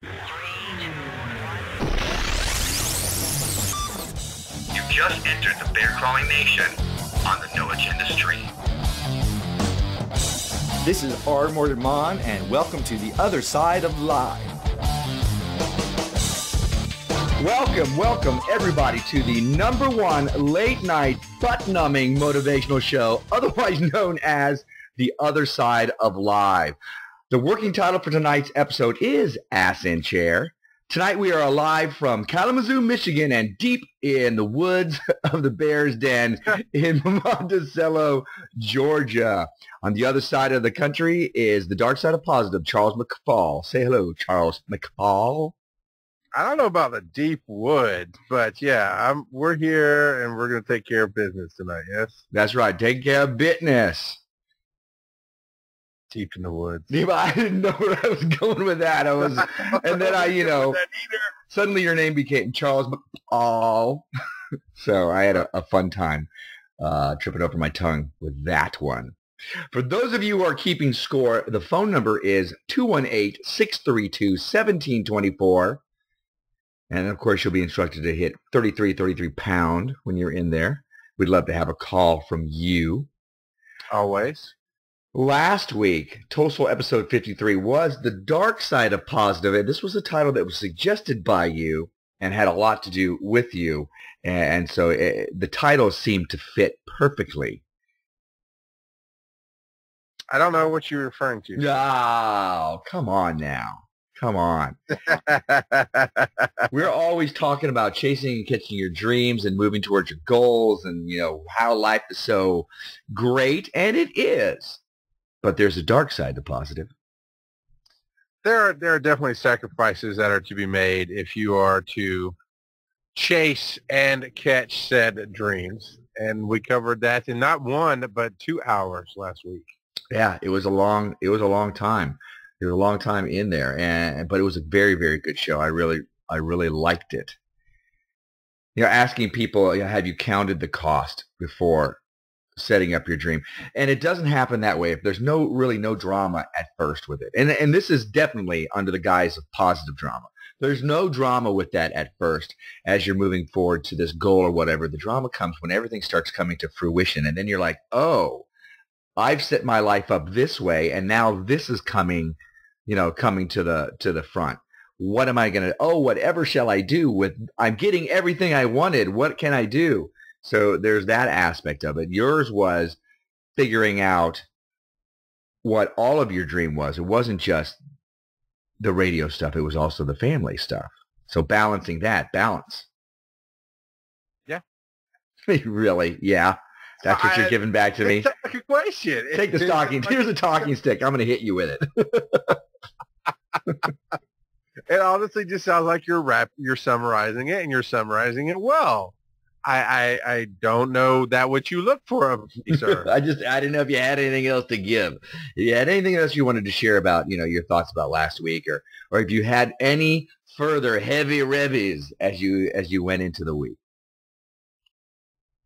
You've just entered the bear crawling nation on the No Agenda Stream. This is R. Mordant McFall, and welcome to the other side of live. Welcome everybody to the #1 late night butt-numbing motivational show, otherwise known as the other side of live. The working title for tonight's episode is Ass in Chair. Tonight we are live from Kalamazoo, Michigan, and deep in the woods of the Bears Den in Monticello, Georgia. On the other side of the country is the dark side of positive, Charles McFall. Say hello, Charles McFall. I don't know about the deep woods, but yeah, we're here and we're going to take care of business tonight, yes? That's right. Take care of business. Deep in the woods. I didn't know where I was going with that. And then suddenly your name became Charles McFall. So I had a fun time tripping over my tongue with that one. For those of you who are keeping score, the phone number is 218-632-1724. And, of course, you'll be instructed to hit 33 pound when you're in there. We'd love to have a call from you. Always. Last week, Tosol episode 53 was The Dark Side of Positive, and this was a title that was suggested by you and had a lot to do with you. And so the title seemed to fit perfectly. I don't know what you're referring to. Oh, come on now. Come on. We're always talking about chasing and catching your dreams and moving towards your goals and, how life is so great. And it is. But there's a dark side to positive. There are definitely sacrifices that are to be made if you are to chase and catch said dreams. And we covered that in not 1, but 2 hours last week. Yeah, it was a long time. It was a long time in there, but it was a very, very good show. I really liked it. Asking people, have you counted the cost before setting up your dream? And it doesn't happen that way if there's no drama at first with it. And this is definitely under the guise of positive drama. There's no drama with that at first as you're moving forward to this goal or whatever. The drama comes when everything starts coming to fruition, and then you're like, oh, I've set my life up this way, and now this is coming to the front. What am I going to, whatever shall I do I'm getting everything I wanted. What can I do? So there's that aspect of it. Yours was figuring out what all of your dream was. It wasn't just the radio stuff. It was also the family stuff. So balancing that, balance. Yeah. Really? Yeah. That's what you're giving back to me? It's a question. Take the stocking. Here's a talking stick. I'm going to hit you with it. It honestly just sounds like you're summarizing it, and you're summarizing it well. I don't know that what you look for of me, sir. I didn't know if you had anything else to give. If you had anything else you wanted to share about, your thoughts about last week, or if you had any further heavy revies as you went into the week.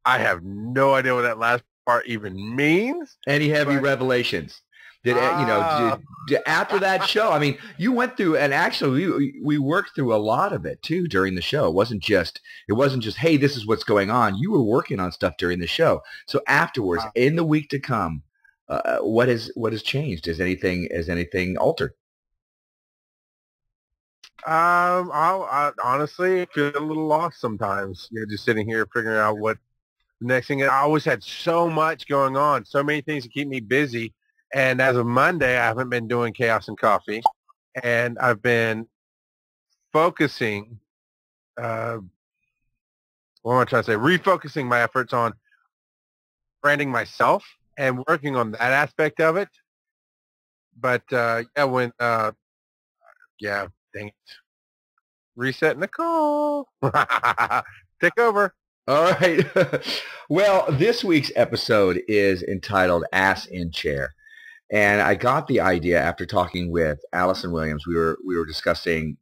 I have no idea what that last part even means. Any heavy revelations? After that show, I mean, you went through, and actually we worked through a lot of it too during the show. It wasn't just, hey, this is what's going on. You were working on stuff during the show. So afterwards, in the week to come, what has changed? Has anything altered? I honestly feel a little lost sometimes. Just sitting here figuring out what the next thing. I always had so much going on, so many things to keep me busy. And as of Monday, I haven't been doing Chaos and Coffee, and I've been focusing, what am I trying to say, refocusing my efforts on branding myself and working on that aspect of it. But, dang it. Resetting the call. Take over. All right. Well, this week's episode is entitled Ass in Chair. And I got the idea after talking with Allison Williams. We were discussing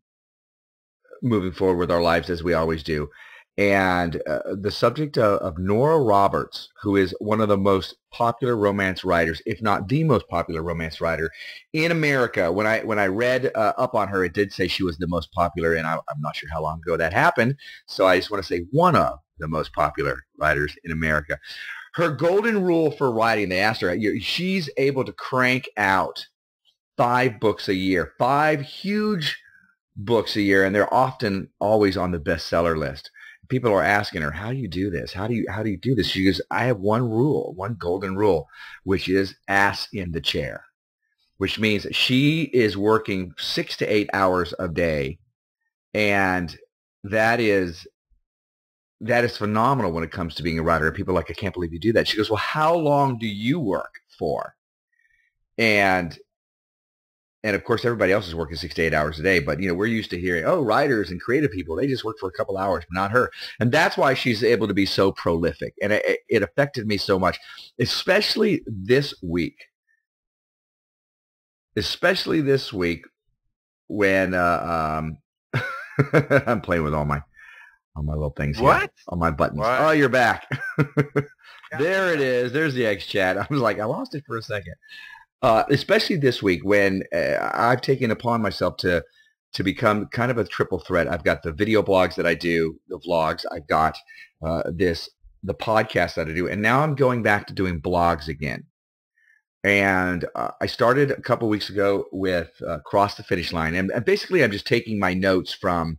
moving forward with our lives as we always do. And the subject of Nora Roberts, who is one of the most popular romance writers, if not the most popular romance writer in America. When I read up on her, it did say she was the most popular, and I'm not sure how long ago that happened. So I just want to say one of the most popular writers in America. Her golden rule for writing, they asked her, she's able to crank out 5 books a year, 5 huge books a year, and they're often always on the bestseller list. People are asking her, how do you do this? How do you do this? She goes, I have one rule, one golden rule, which is ass in the chair, which means she is working 6 to 8 hours a day. And that is phenomenal when it comes to being a writer. And people are like, I can't believe you do that. She goes, well, how long do you work for? And of course, everybody else is working 6 to 8 hours a day. But, we're used to hearing, oh, writers and creative people, they just work for a couple hours, but not her. And that's why she's able to be so prolific. And it affected me so much, especially this week. When I'm playing with all my little things here. What? On my buttons. What? Oh, you're back. There it is. There's the X chat. I was like, I lost it for a second. Especially this week when I've taken upon myself to become kind of a triple threat. I've got the video blogs that I do, the vlogs. I've got the podcast that I do, and now I'm going back to doing blogs again. And I started a couple weeks ago with Cross the Finish Line, and basically I'm just taking my notes from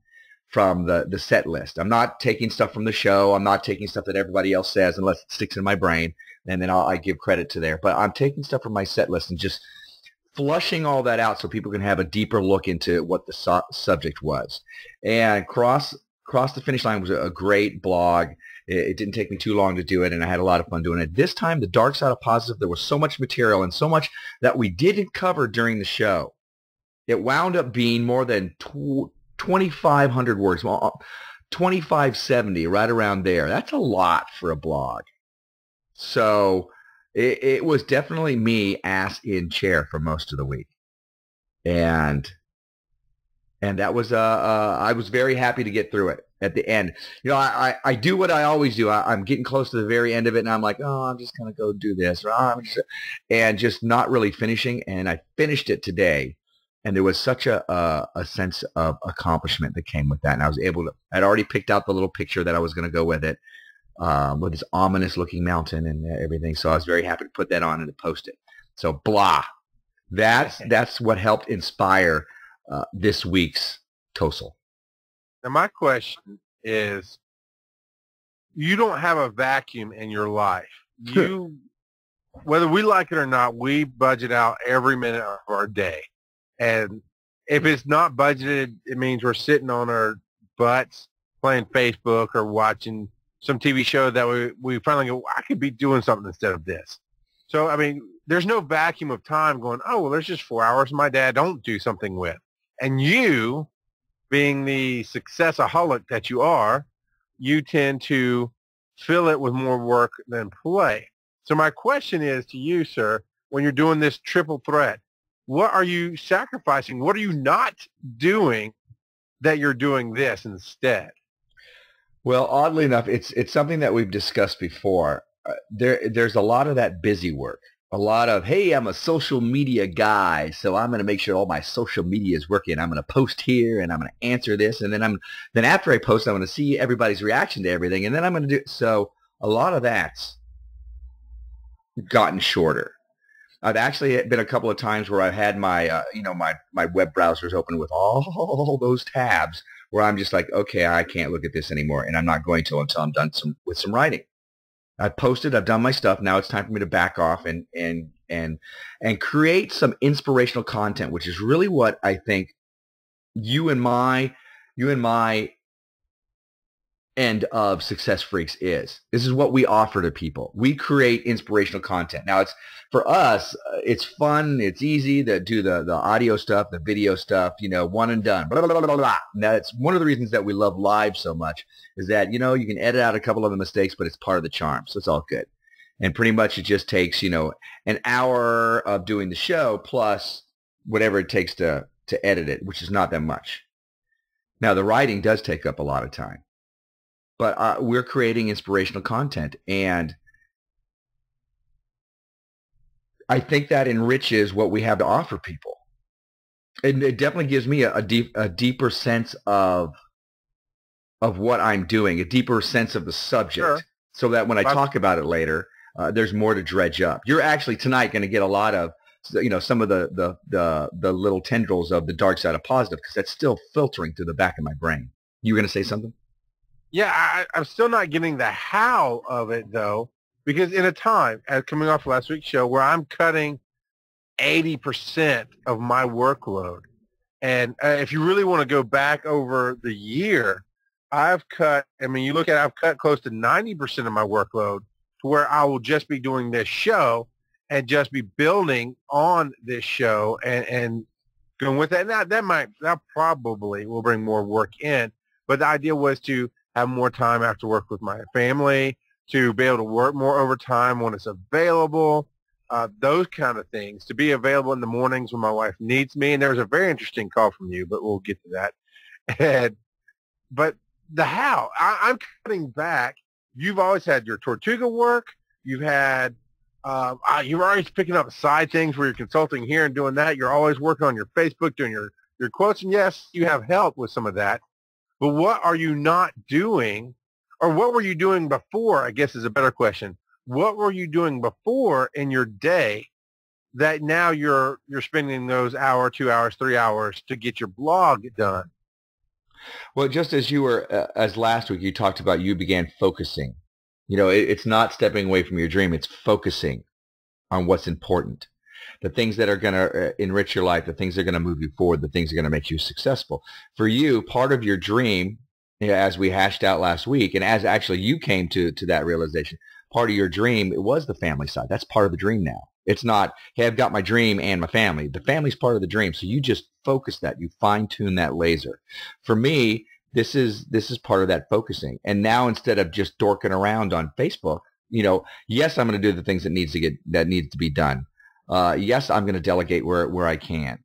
the set list. I'm not taking stuff from the show. I'm not taking stuff that everybody else says unless it sticks in my brain, and then I give credit to there. But I'm taking stuff from my set list and just flushing all that out so people can have a deeper look into what the subject was. And Cross the Finish Line was a great blog. It didn't take me too long to do it, and I had a lot of fun doing it. This time, the Dark Side of Positive, there was so much material and so much that we didn't cover during the show. It wound up being more than 2,500 words, 2,570, right around there. That's a lot for a blog. So it was definitely me ass in chair for most of the week. And that was, I was very happy to get through it at the end. I do what I always do. I'm getting close to the very end of it, and I'm like, oh, I'm just going to go do this. And just not really finishing. And I finished it today. And there was such a sense of accomplishment that came with that. And I was able to, I'd already picked out the little picture that I was going to go with it, with this ominous looking mountain and everything. So I was very happy to put that on and to post it. So blah. That's what helped inspire this week's Tosol. Now my question is, you don't have a vacuum in your life. You, whether we like it or not, we budget out every minute of our day. And if it's not budgeted, it means we're sitting on our butts playing Facebook or watching some TV show that we finally go, I could be doing something instead of this. So, I mean, there's no vacuum of time going, oh, well, there's just 4 hours my dad don't do something with. And you, being the successaholic that you are, you tend to fill it with more work than play. So my question is to you, sir, when you're doing this triple threat, what are you sacrificing? What are you not doing that you're doing this instead? Well, oddly enough, it's something that we've discussed before. There's a lot of that busy work. A lot of, hey, I'm a social media guy, so I'm going to make sure all my social media is working. I'm going to post here, and I'm going to answer this, and then after I post, I'm going to see everybody's reaction to everything, and then I'm going to do. So a lot of that's gotten shorter. I've actually been a couple of times where I've had my my web browsers open with all those tabs where I'm just like, okay, I can't look at this anymore, and I'm not going to until I'm done with some writing. I've posted, I've done my stuff. Now it's time for me to back off and create some inspirational content, which is really what I think you and my end of Success Freaks is. This is what we offer to people. We create inspirational content. Now it's for us, it's fun, it's easy to do the audio stuff, the video stuff, one and done. Blah, blah, blah, blah, blah. Now it's one of the reasons that we love live so much is that, you can edit out a couple of the mistakes, but it's part of the charm. So it's all good. And pretty much it just takes, an hour of doing the show plus whatever it takes to edit it, which is not that much. Now the writing does take up a lot of time. but we're creating inspirational content, and I think that enriches what we have to offer people. And it definitely gives me a deeper sense of what I'm doing, a deeper sense of the subject, Sure. so that when I talk about it later, there's more to dredge up. You're actually tonight going to get a lot of, some of the little tendrils of the dark side of positive, because that's still filtering through the back of my brain. You were going to say something? Yeah, I'm still not getting the how of it, though, because in a time, as coming off last week's show, where I'm cutting 80% of my workload, and if you really want to go back over the year, I've cut, you look at it, I've cut close to 90% of my workload to where I will just be doing this show and just be building on this show and going with that. Now, that probably will bring more work in, but the idea was to have more time after work with my family, to be able to work more overtime when it's available, those kind of things, to be available in the mornings when my wife needs me. And there was a very interesting call from you, but we'll get to that. But the how, I'm cutting back. You've always had your Tortuga work. You've had, you're always picking up side things where you're consulting here and doing that. You're always working on your Facebook, doing your quotes. And yes, you have help with some of that. But what are you not doing, or what were you doing before, I guess is a better question. What were you doing before in your day that now you're spending those hour, 2 hours, 3 hours to get your blog done? Well, just as you were, as last week you talked about, you began focusing. It's not stepping away from your dream. It's focusing on what's important. The things that are going to enrich your life, the things that are going to move you forward, the things that are going to make you successful. For you, part of your dream, as we hashed out last week, and as actually you came to that realization, part of your dream, it was the family side. That's part of the dream now. It's not, hey, I've got my dream and my family. The family's part of the dream. So you just focus that. You fine-tune that laser. For me, this is part of that focusing. And now instead of just dorking around on Facebook, yes, I'm going to do the things that needs to be done. Yes, I'm going to delegate where I can.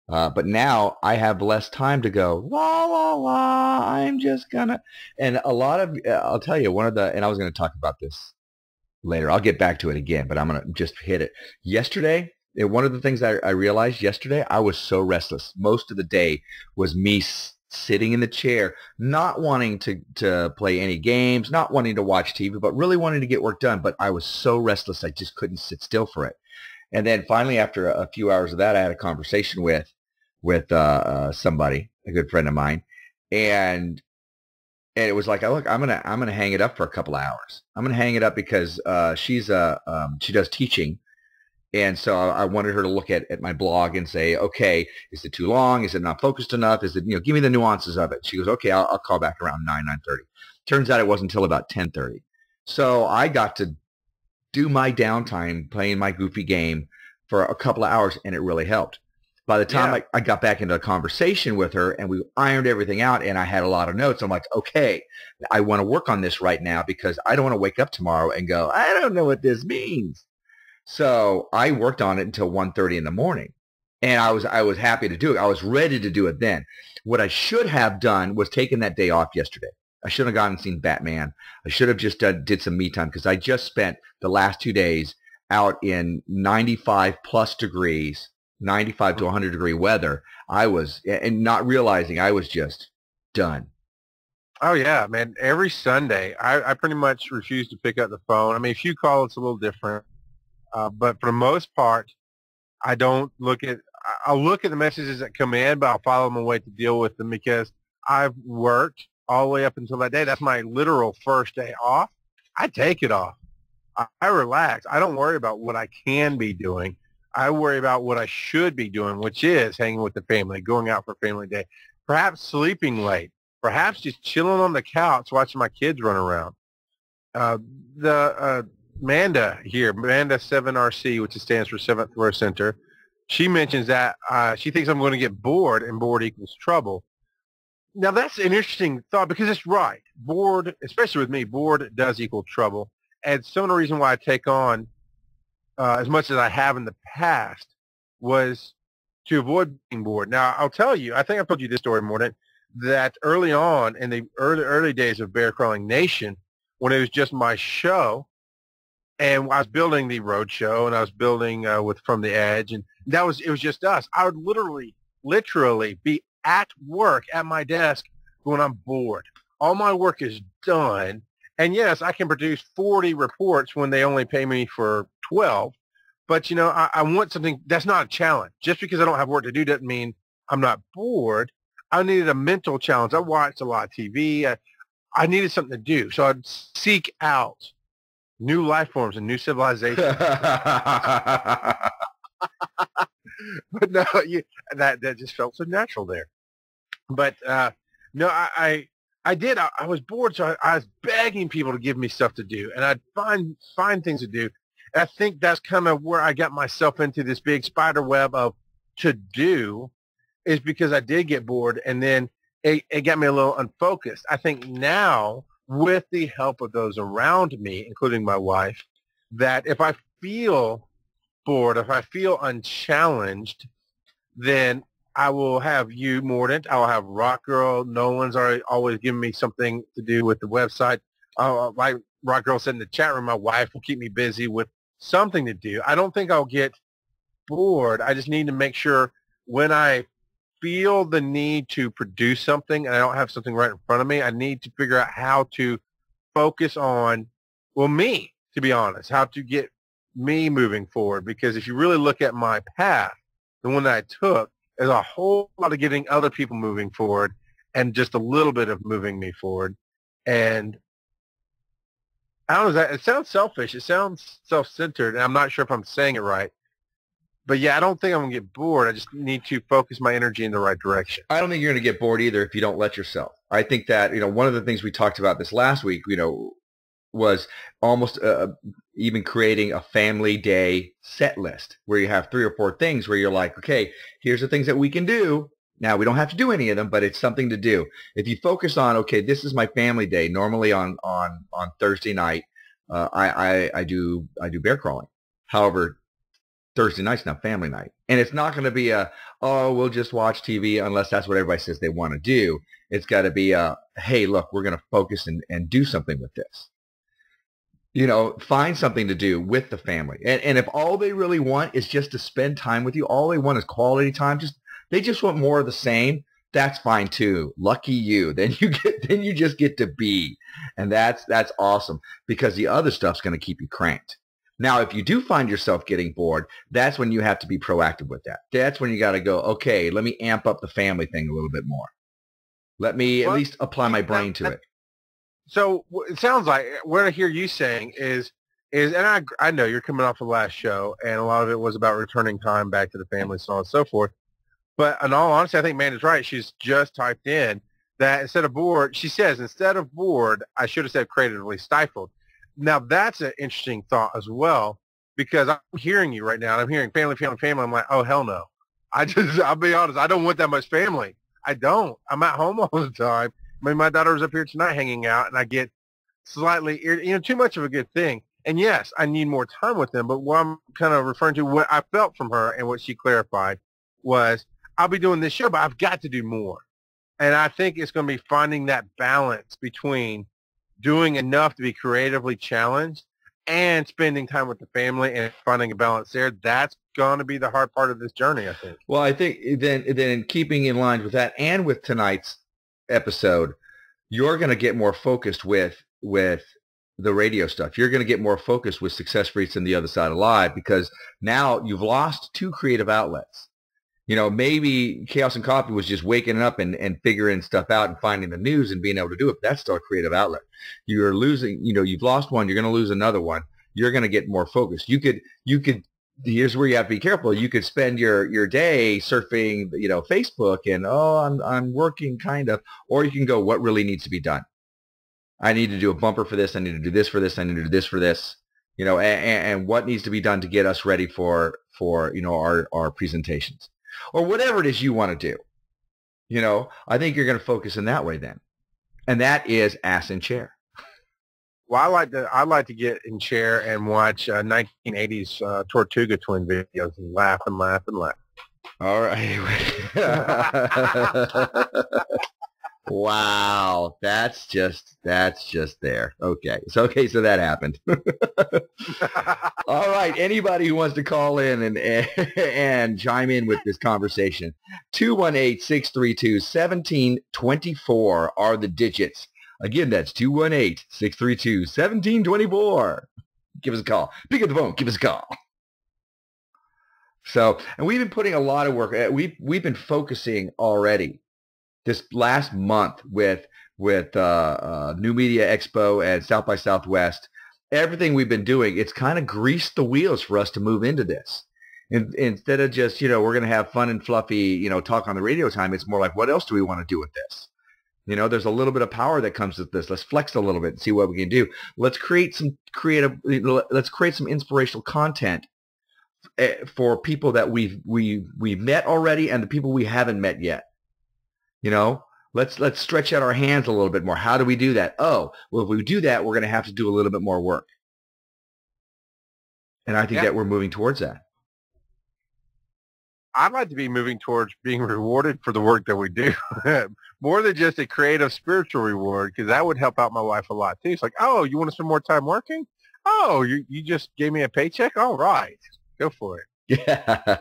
But now I have less time to go, la, la, la, I'm just going to. And a lot of, I'll tell you, and I was going to talk about this later. I'll get back to it again, but I'm going to just hit it. Yesterday, one of the things I realized yesterday, I was so restless. Most of the day was me sitting in the chair, not wanting to play any games, not wanting to watch TV, but really wanting to get work done. But I was so restless, I just couldn't sit still for it. And then finally, after a few hours of that, I had a conversation with somebody, a good friend of mine, and it was like, look, I'm gonna hang it up for a couple of hours. I'm gonna hang it up because she does teaching, and so I wanted her to look at my blog and say, okay, is it too long? Is it not focused enough? Is it, give me the nuances of it. She goes, okay, I'll call back around 9:30. Turns out it wasn't until about 10:30. So I got to do my downtime playing my goofy game for a couple of hours, and it really helped. By the time I got back into a conversation with her and we ironed everything out and I had a lot of notes, I'm like, okay, I want to work on this right now because I don't want to wake up tomorrow and go, I don't know what this means. So I worked on it until 1:30 in the morning, and I was happy to do it. I was ready to do it then. What I should have done was taken that day off yesterday. I should have gone and seen Batman. I should have just did some me time because I just spent the last 2 days out in 95 plus degrees, 95 to 100 degree weather. And not realizing I was just done. Oh, yeah, man. Every Sunday, I pretty much refuse to pick up the phone. If you call, it's a little different. But for the most part, I'll look at the messages that come in, but I'll follow them away to deal with them because I've worked all the way up until that day. That's my literal first day off. I take it off. I relax. I don't worry about what I can be doing. I worry about what I should be doing, which is hanging with the family, going out for family day, perhaps sleeping late, perhaps just chilling on the couch watching my kids run around. Amanda here, Amanda 7RC, which stands for 7th Row Center, she mentions that she thinks I'm going to get bored, and bored equals trouble. Now, that's an interesting thought because it's right. Bored, especially with me, bored does equal trouble. And some of the reason why I take on as much as I have in the past was to avoid being bored. Now, I'll tell you, I think I've told you this story, Mordant, that early on in the early days of Bear Crawling Nation, when it was just my show, and I was building the road show, and I was building with From the Edge, and it was just us. I would literally be at work at my desk when I'm bored. All my work is done, and yes, I can produce 40 reports when they only pay me for 12. But I want something that's not a challenge. Just because I don't have work to do doesn't mean I'm not bored. I needed a mental challenge. I watched a lot of TV. I needed something to do, so I'd seek out new life forms and new civilizations. But no, that just felt so natural there. But no, I did. I was bored, so I was begging people to give me stuff to do, and I'd find things to do. And I think that's kind of where I got myself into this big spider web of to do, is because I did get bored, and then it got me a little unfocused. I think now, with the help of those around me, including my wife, that if I feel bored, if I feel unchallenged, then I will have you, Mordant. I will have Rock Girl. Nolan's always giving me something to do with the website. Like Rock Girl said in the chat room, my wife will keep me busy with something to do. I don't think I'll get bored. I just need to make sure when I feel the need to produce something and I don't have something right in front of me, I need to figure out how to focus on, well, me, to be honest, how to get me moving forward. Because if you really look at my path, the one that I took, there's a whole lot of getting other people moving forward and just a little bit of moving me forward. And I don't know, it sounds selfish. It sounds self-centered, and I'm not sure if I'm saying it right. But yeah, I don't think I'm going to get bored. I just need to focus my energy in the right direction. I don't think you're going to get bored either if you don't let yourself. I think that, one of the things we talked about this last week, was almost even creating a family day set list where you have 3 or 4 things where you're like, okay, here's the things that we can do. Now, we don't have to do any of them, but it's something to do. If you focus on, okay, this is my family day. Normally on Thursday night, I do bear crawling. However, Thursday night's not family night. And it's not going to be we'll just watch TV unless that's what everybody says they want to do. It's got to be hey, look, we're going to focus and do something with this. Find something to do with the family. And if all they really want is just to spend time with you, all they want is quality time, they just want more of the same, that's fine too. Lucky you. Then you just get to be. And that's awesome, because the other stuff's going to keep you cranked. Now, if you do find yourself getting bored, that's when you have to be proactive with that. That's when you got to go, okay, let me amp up the family thing a little bit more. Let me at least apply my brain to it. So it sounds like what I hear you saying is, and I know you're coming off the last show, and a lot of it was about returning time back to the family, so on and so forth. But in all honesty, I think Amanda's right. She's just typed in that instead of bored, she says, instead of bored, I should have said creatively stifled. Now, that's an interesting thought as well, because I'm hearing you right now, and I'm hearing family, family, family. I'm like, oh, hell no. I'll be honest, I don't want that much family. I don't. I'm at home all the time. I mean, my daughter was up here tonight hanging out, and I get slightly, too much of a good thing. And yes, I need more time with them, but what I'm kind of referring to, what I felt from her and what she clarified was, I'll be doing this show, but I've got to do more. And I think it's going to be finding that balance between doing enough to be creatively challenged and spending time with the family and finding a balance there. That's going to be the hard part of this journey, I think. Well, I think then keeping in line with that and with tonight's episode, you're going to get more focused with the radio stuff. You're going to get more focused with Success Freaks and The Other Side of Live, because now you've lost 2 creative outlets. Maybe Chaos and Coffee was just waking up and figuring stuff out and finding the news and being able to do it. But that's still a creative outlet. You're losing, you've lost one. You're going to lose another one. You're going to get more focused. You could, here's where you have to be careful. You could spend your day surfing, Facebook and, I'm working kind of, or you can go, what really needs to be done? I need to do a bumper for this. I need to do this for this. I need to do this for this, and what needs to be done to get us ready for our presentations. Or whatever it is you want to do. I think you're going to focus in that way then. And that is Ass in Chair. Well, I like to get in chair and watch 1980s Tortuga Twin videos and laugh and laugh and laugh. All right. Wow, that's just there. Okay, so that happened. All right, anybody who wants to call in and chime in with this conversation, 218-632-1724 are the digits. Again, that's 218-632-1724. Give us a call. Pick up the phone. Give us a call. So, and we've been putting a lot of work. We've been focusing already this last month with New Media Expo and South by Southwest. Everything we've been doing, it's kind of greased the wheels for us to move into this. Instead of just, we're going to have fun and fluffy, talk on the radio time, it's more like, what else do we want to do with this? There's a little bit of power that comes with this. Let's flex a little bit and see what we can do. Let's create some inspirational content for people that we've met already and the people we haven't met yet. Let's stretch out our hands a little bit more. How do we do that? Oh, well, if we do that, we're going to have to do a little bit more work. And I think that we're moving towards that. I'd like to be moving towards being rewarded for the work that we do. More than just a creative, spiritual reward, because that would help out my wife a lot, too. It's like, oh, you want to spend more time working? Oh, you just gave me a paycheck? All right. Go for it. Yeah.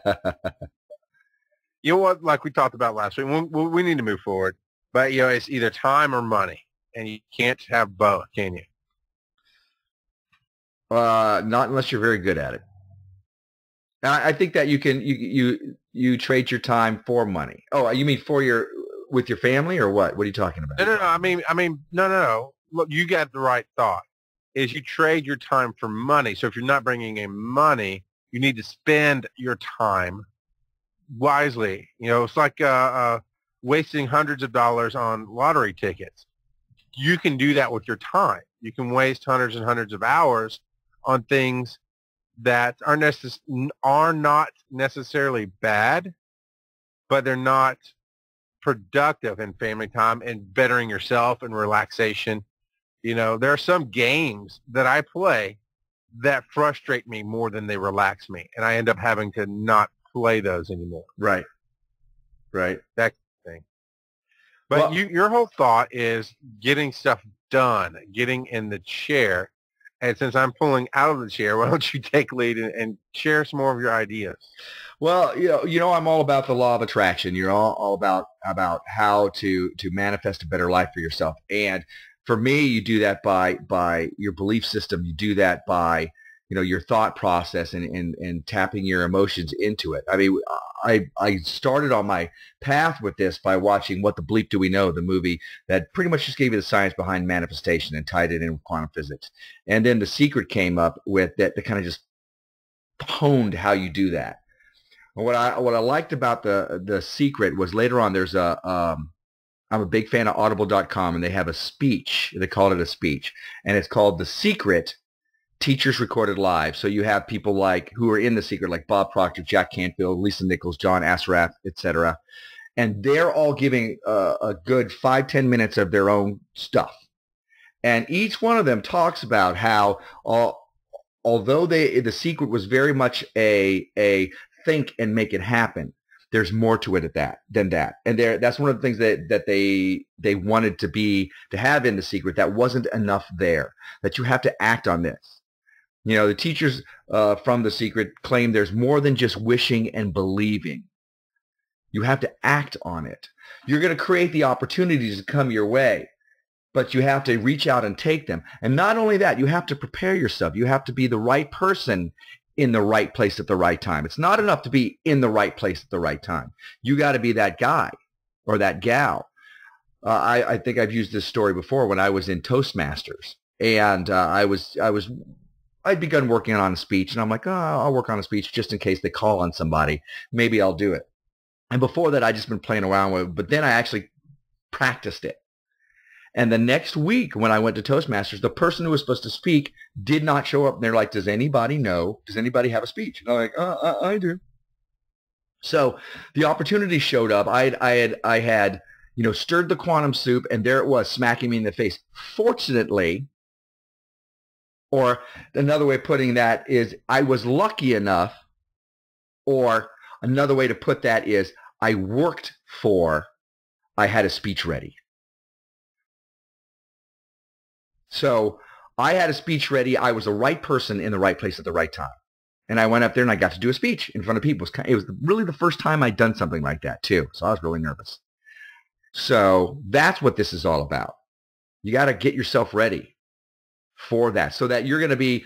You know what? Like we talked about last week, we need to move forward. But, it's either time or money, and you can't have both, can you? Not unless you're very good at it. I think that you can you trade your time for money. Oh, you mean with your family or what? What are you talking about? No. I mean, no. Look, you got the right thought. Is you trade your time for money. So if you're not bringing in money, you need to spend your time wisely. It's like wasting hundreds of dollars on lottery tickets. You can do that with your time. You can waste hundreds and hundreds of hours on things that are not necessarily bad, but they're not productive in family time and bettering yourself and relaxation. There are some games that I play that frustrate me more than they relax me, and I end up having to not play those anymore. Right. That thing. But your whole thought is getting stuff done, getting in the chair. And since I'm pulling out of the chair, why don't you take lead and share some more of your ideas? Well, I'm all about the law of attraction. You're all about how to manifest a better life for yourself. And for me, you do that by your belief system. You do that by your thought process and tapping your emotions into it. I mean, I started on my path with this by watching What the Bleep Do We Know, the movie that pretty much just gave you the science behind manifestation and tied it in with quantum physics. And then The Secret came up with that kind of just honed how you do that. And what I liked about the Secret was later on there's I'm a big fan of audible.com, and they have a speech. They called it a speech, and it's called The Secret Teachers Recorded Live. So you have people who are in The Secret, like Bob Proctor, Jack Canfield, Lisa Nichols, John Assaraf, etc. And they're all giving a good 5-10 minutes of their own stuff. And each one of them talks about how although The Secret was very much a think and make it happen, there's more to it than that. And that's one of the things that they wanted to have in The Secret that wasn't enough there, that you have to act on this. The teachers from The Secret claim there's more than just wishing and believing. You have to act on it. You're going to create the opportunities to come your way, but you have to reach out and take them. And not only that, you have to prepare yourself. You have to be the right person in the right place at the right time. It's not enough to be in the right place at the right time. You got to be that guy or that gal. I think I've used this story before when I was in Toastmasters, and I'd begun working on a speech, and I'm like, oh, I'll work on a speech just in case they call on somebody. Maybe I'll do it. And before that, I'd just been playing around with it, but then I actually practiced it. And the next week when I went to Toastmasters, the person who was supposed to speak did not show up. And they're like, does anybody know? Does anybody have a speech? And I'm like, I do. So the opportunity showed up. I had stirred the quantum soup, and there it was, smacking me in the face. Fortunately, or another way of putting that is I was lucky enough, or another way to put that is I had a speech ready. So I had a speech ready. I was the right person in the right place at the right time. And I went up there and I got to do a speech in front of people. It was really the first time I'd done something like that too. So I was really nervous. So that's what this is all about. You got to get yourself ready for that, so that you're going to be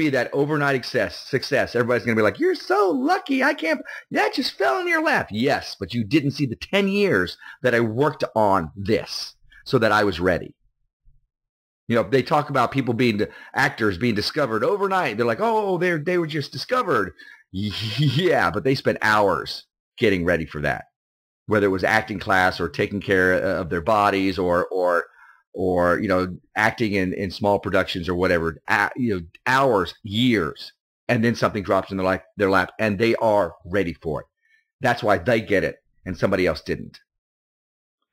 that overnight success. Everybody's going to be like, you're so lucky. That just fell in your lap. Yes, but you didn't see the 10 years that I worked on this so that I was ready. You know, they talk about actors being discovered overnight. They're like, oh, they were just discovered. Yeah, but they spent hours getting ready for that, whether it was acting class or taking care of their bodies or you know, acting in small productions or whatever. You know, hours, years, and then something drops in their lap, and they are ready for it. That's why they get it, and somebody else didn't.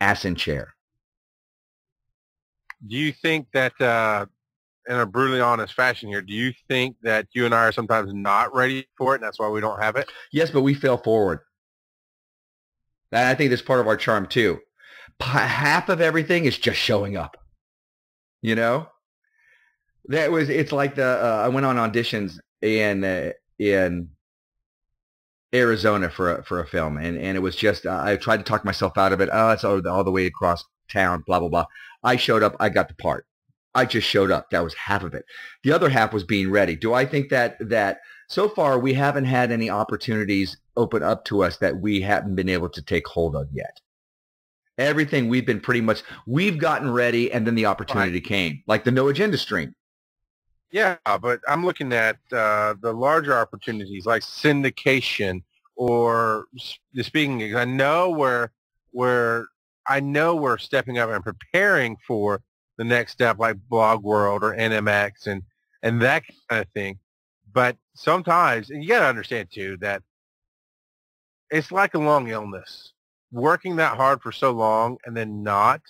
Ass in chair. Do you think that, in a brutally honest fashion here, do you think that you and I are sometimes not ready for it, and that's why we don't have it? Yes, but we fail forward. And I think that's part of our charm too. Half of everything is just showing up. You know, it's like I went on auditions in Arizona for a film, and it was just I tried to talk myself out of it. Oh, it's all the way across town, blah blah blah. I showed up, I got the part. I just showed up. That was half of it. The other half was being ready. Do I think that so far we haven't had any opportunities open up to us that we haven't been able to take hold of yet? Everything we've gotten ready, and then the opportunity came, like the No Agenda stream. Yeah, but I'm looking at the larger opportunities like syndication or the speaking gigs. I know we're stepping up and preparing for the next step, like Blog World or NMX and that kind of thing. But sometimes, and you got to understand too, that it's like a long illness. Working that hard for so long and then not,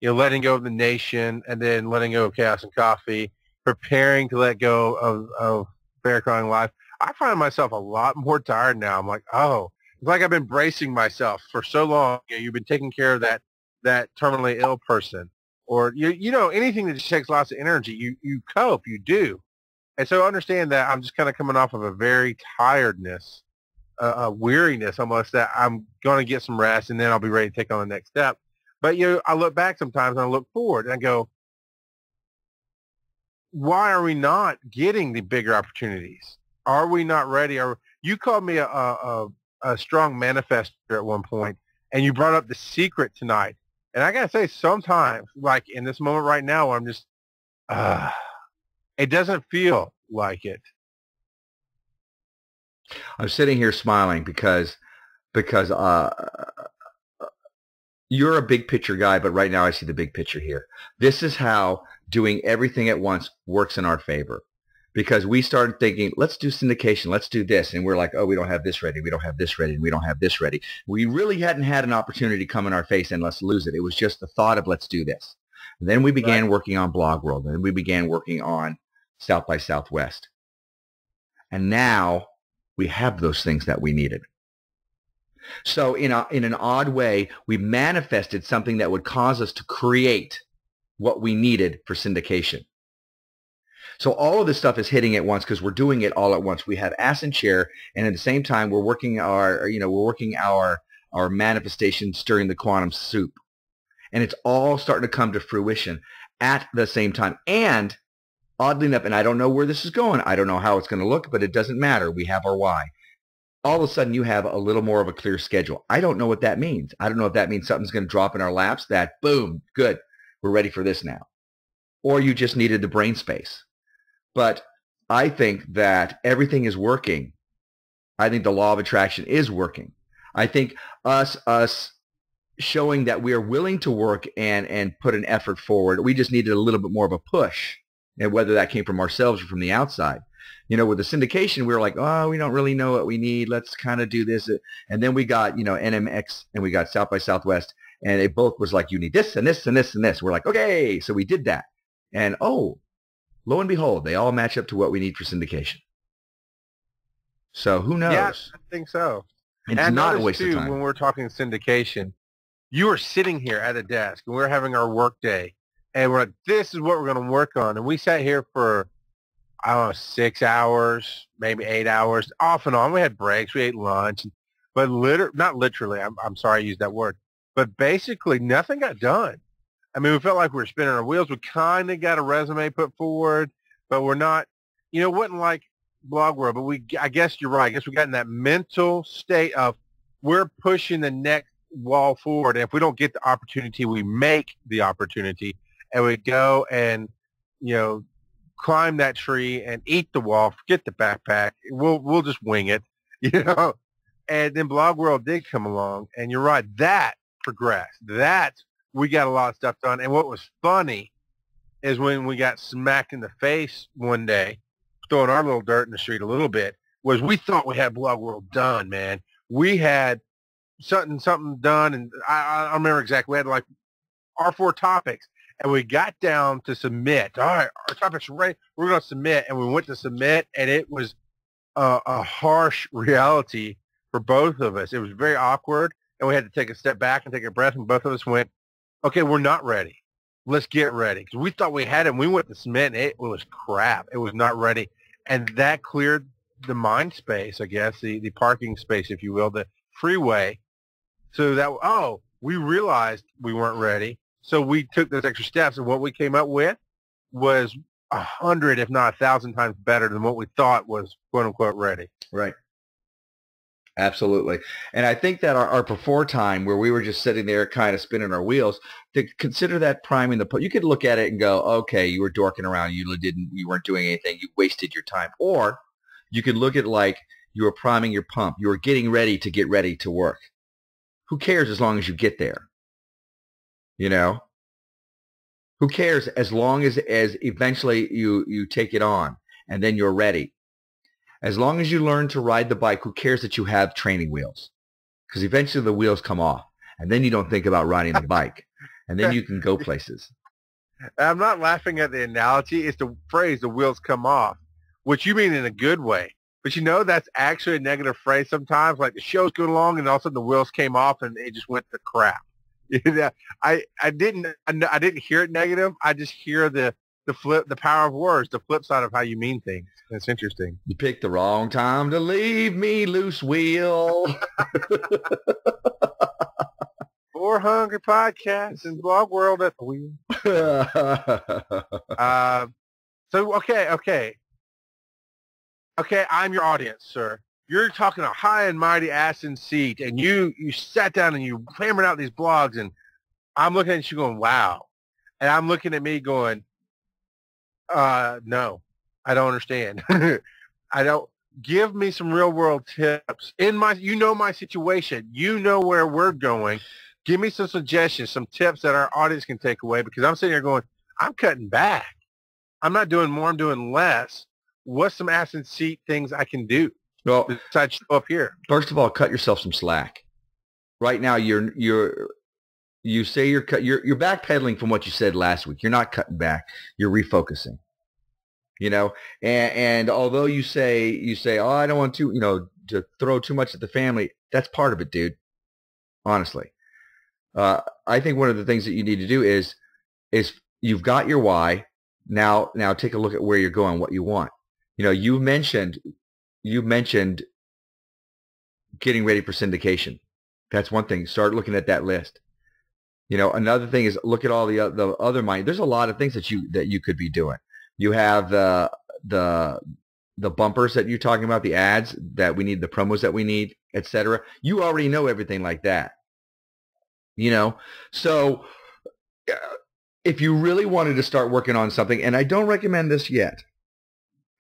you know, letting go of the nation and then letting go of Chaos and Coffee, preparing to let go of Bear Crawling Live. I find myself a lot more tired now. I'm like, oh, it's like I've been bracing myself for so long. You know, you've been taking care of that terminally ill person, or you know, anything that just takes lots of energy. You cope, you do, and so understand that I'm just kind of coming off of a very tiredness, a weariness almost, that I'm going to get some rest and then I'll be ready to take on the next step. But you know, I look back sometimes and I look forward and I go, why are we not getting the bigger opportunities? Are we not ready? You called me a strong manifester at one point, and you brought up The Secret tonight. And I got to say, sometimes, like in this moment right now, I'm just, it doesn't feel like it. I'm sitting here smiling because you're a big picture guy, but right now I see the big picture here. This is how doing everything at once works in our favor. Because we started thinking, let's do syndication, let's do this. And we're like, oh, we don't have this ready, we don't have this ready, and we don't have this ready. We really hadn't had an opportunity come in our face and let's lose it. It was just the thought of let's do this. And then we began working on Blog World, and then we began working on South by Southwest. And now we have those things that we needed. So in an odd way, we manifested something that would cause us to create what we needed for syndication. So all of this stuff is hitting at once because we're doing it all at once. We have Ass in Chair, and at the same time, we're working our manifestation, stirring the quantum soup, and it's all starting to come to fruition at the same time. And oddly enough, and I don't know where this is going, I don't know how it's going to look, but it doesn't matter. We have our why. All of a sudden, you have a little more of a clear schedule. I don't know what that means. I don't know if that means something's going to drop in our laps. That boom, good, we're ready for this now, or you just needed the brain space. But I think that everything is working. I think the law of attraction is working. I think us showing that we are willing to work and put an effort forward, we just needed a little bit more of a push, and whether that came from ourselves or from the outside. You know, with the syndication, we were like, oh, we don't really know what we need. Let's kind of do this. And then we got, you know, NMX, and we got South by Southwest, and it both was like, you need this and this and this and this. We're like, okay, so we did that. And oh, lo and behold, they all match up to what we need for syndication. So who knows? Yeah, I think so. It's not a waste of time. When we're talking syndication, you were sitting here at a desk, and we were having our work day, And we're like, this is what we're going to work on. And we sat here for, I don't know, 6 hours, maybe 8 hours, off and on. We had breaks. We ate lunch. But not literally, I'm sorry I used that word. But basically, nothing got done. I mean, we felt like we were spinning our wheels. We kind of got a resume put forward, but we're not, it wasn't like Blog World, but I guess you're right. I guess we got in that mental state of we're pushing the next wall forward. And if we don't get the opportunity, we make the opportunity and we go and, climb that tree and eat the wall, forget the backpack. We'll just wing it, And then Blog World did come along, and you're right, that progressed. We got a lot of stuff done. And what was funny is when we got smacked in the face one day, throwing our little dirt in the street a little bit, was we thought we had Blog World done, man. We had something done, and I don't remember exactly. We had like our 4 topics, and we got down to submit. All right, our topics are ready. We're going to submit, and we went to submit, and it was a harsh reality for both of us. It was very awkward, and we had to take a step back and take a breath, and both of us went, okay, we're not ready. Let's get ready. Because we thought we had it, and we went to submit, and it was crap. It was not ready. And that cleared the mind space, I guess, the parking space, if you will, the freeway. So that, we realized we weren't ready. So we took those extra steps, and what we came up with was 100, if not 1,000 times better than what we thought was quote-unquote ready. Right. Absolutely. And I think that our before time where we were just sitting there kind of spinning our wheels, to consider that priming the pump. You could look at it and go, okay, you were dorking around. You weren't doing anything. You wasted your time. Or you could look at like you were priming your pump. You were getting ready to work. Who cares as long as you get there? Who cares as long as eventually you take it on and then you're ready. As long as you learn to ride the bike, who cares that you have training wheels? Because eventually the wheels come off, and then you don't think about riding the bike, and then you can go places. I'm not laughing at the analogy. It's the phrase, the wheels come off, which you mean in a good way. But that's actually a negative phrase sometimes. Like the show's going along, and all of a sudden the wheels came off, and it just went to crap. I didn't hear it negative. I just hear the power of words, the flip side of how you mean things. It's interesting. You picked the wrong time to leave me, loose wheel. 400 podcasts in Blog World at the wheel. Okay, I'm your audience, sir. You're talking a high and mighty ass in seat, and you sat down and you hammered out these blogs, and I'm looking at you going, wow. And I'm looking at me going, no, I don't understand. I don't. Give me some real world tips. My situation. You know where we're going. Give me some suggestions, some tips that our audience can take away, because I'm sitting here going, I'm cutting back. I'm not doing more. I'm doing less. What's some ass and seat things I can do? Well, besides show up here. First of all, cut yourself some slack. Right now, you say you're backpedaling from what you said last week. You're not cutting back. You're refocusing. And although you say, oh, I don't want to throw too much at the family. That's part of it, dude. Honestly, I think one of the things that you need to do is you've got your why. Now take a look at where you're going, what you want. You mentioned getting ready for syndication. That's one thing. Start looking at that list. Another thing is look at all the other money. There's a lot of things that you could be doing. You have the bumpers that you're talking about, the ads that we need, the promos that we need, etc. You already know everything like that. So if you really wanted to start working on something, and I don't recommend this yet,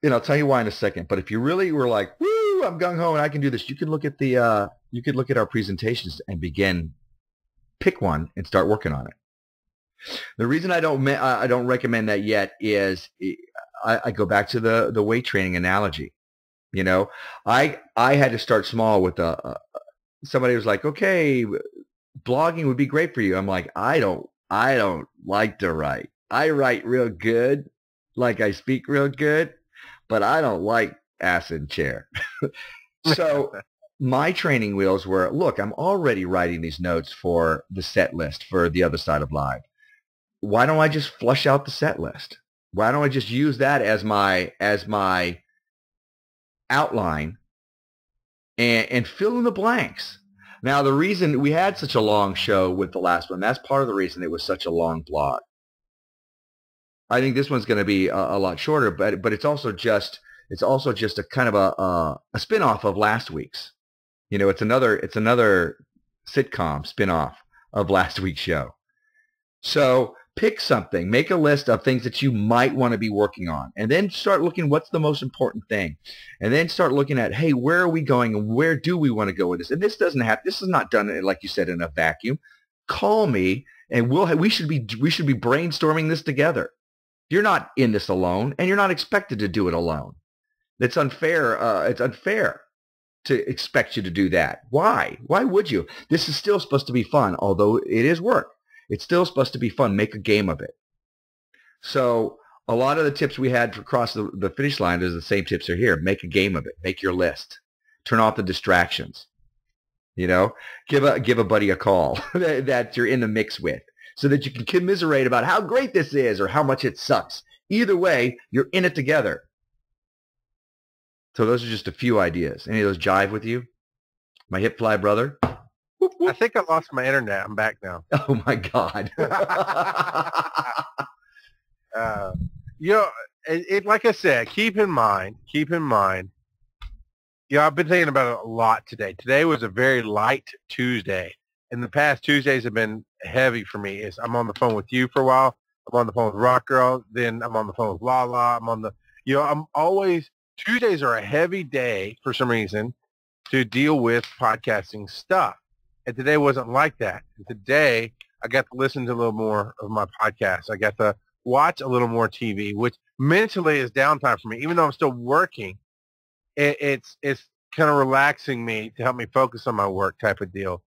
and I'll tell you why in a second, but if you really were like, woo, I'm gung-ho and I can do this, you could look at our presentations and pick one and start working on it. The reason I don't recommend that yet is I go back to the weight training analogy. I had to start small with somebody was like, okay, blogging would be great for you. I'm like, I don't like to write. I write real good, like I speak real good, but I don't like ass in chair. So my training wheels were, look, I'm already writing these notes for the set list for the other side of live. why don't I just flush out the set list? Why don't I just use that as my outline and fill in the blanks? Now, the reason we had such a long show with the last one, that's part of the reason it was such a long blog. I think this one's going to be a lot shorter, but it's also just a kind of a spin-off of last week's. You know, it's another sitcom spin-off of last week's show. So pick something, make a list of things that you might want to be working on, and then start looking what's the most important thing, and then start looking at, hey, where are we going and where do we want to go with this? And this is not done, like you said, in a vacuum. Call me and we should be brainstorming this together. You're not in this alone, and you're not expected to do it alone. It's unfair. It's unfair to expect you to do that. Why? Why would you? This is still supposed to be fun, although it is work. It's still supposed to be fun. Make a game of it. So a lot of the tips we had to cross the finish line is the same tips are here. Make a game of it. Make your list. Turn off the distractions. You know, give a buddy a call that you're in the mix with, so that you can commiserate about how great this is or how much it sucks. Either way, you're in it together. So those are just a few ideas. Any of those jive with you? My hip fly brother? Whoop, whoop. I think I lost my internet. I'm back now. Oh, my God. You know, like I said, keep in mind, I've been thinking about it a lot today. Today was a very light Tuesday. And the past Tuesdays have been heavy for me. I'm on the phone with you for a while. I'm on the phone with Rock Girl. Then I'm on the phone with Lala. I'm always, Tuesdays are a heavy day for some reason to deal with podcasting stuff. And today wasn't like that. And today I got to listen to a little more of my podcast. I got to watch a little more TV, which mentally is downtime for me. Even though I'm still working, it's kind of relaxing me to help me focus on my work type of deal.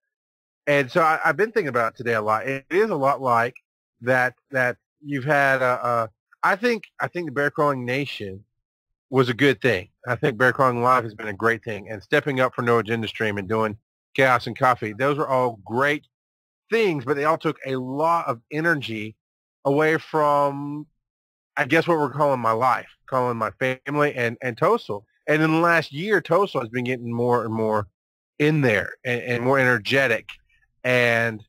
And so I've been thinking about it today a lot. It is a lot like that you've had. I think the Bear Crawling Nation was a good thing. I think Bear Crawling Live has been a great thing. And stepping up for No Agenda Stream and doing Chaos and Coffee, those are all great things, but they all took a lot of energy away from, I guess, what we're calling my life, calling my family and Tosol. And in the last year, Tosol has been getting more and more in there and more energetic. And,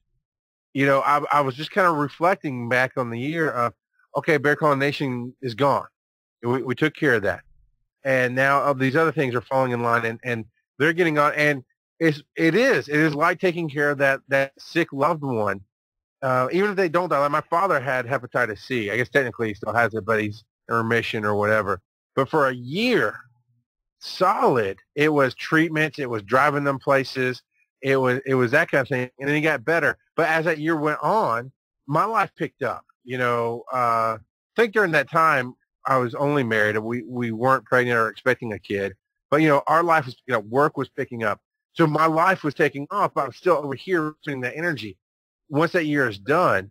you know, I was just kind of reflecting back on the year of, okay, Bear Crawling Nation is gone. We took care of that. And now these other things are falling in line and they're getting on. And it is like taking care of that sick loved one. Even if they don't die. Like my father had hepatitis C. I guess technically he still has it, but he's in remission or whatever. But for a year, solid, it was treatments. It was driving them places. It was that kind of thing. And then he got better. But as that year went on, my life picked up. You know, I think during that time, I was only married. We weren't pregnant or expecting a kid. But, you know, our life was picking up. Work was picking up. So my life was taking off, but I was still over here putting that energy. Once that year is done,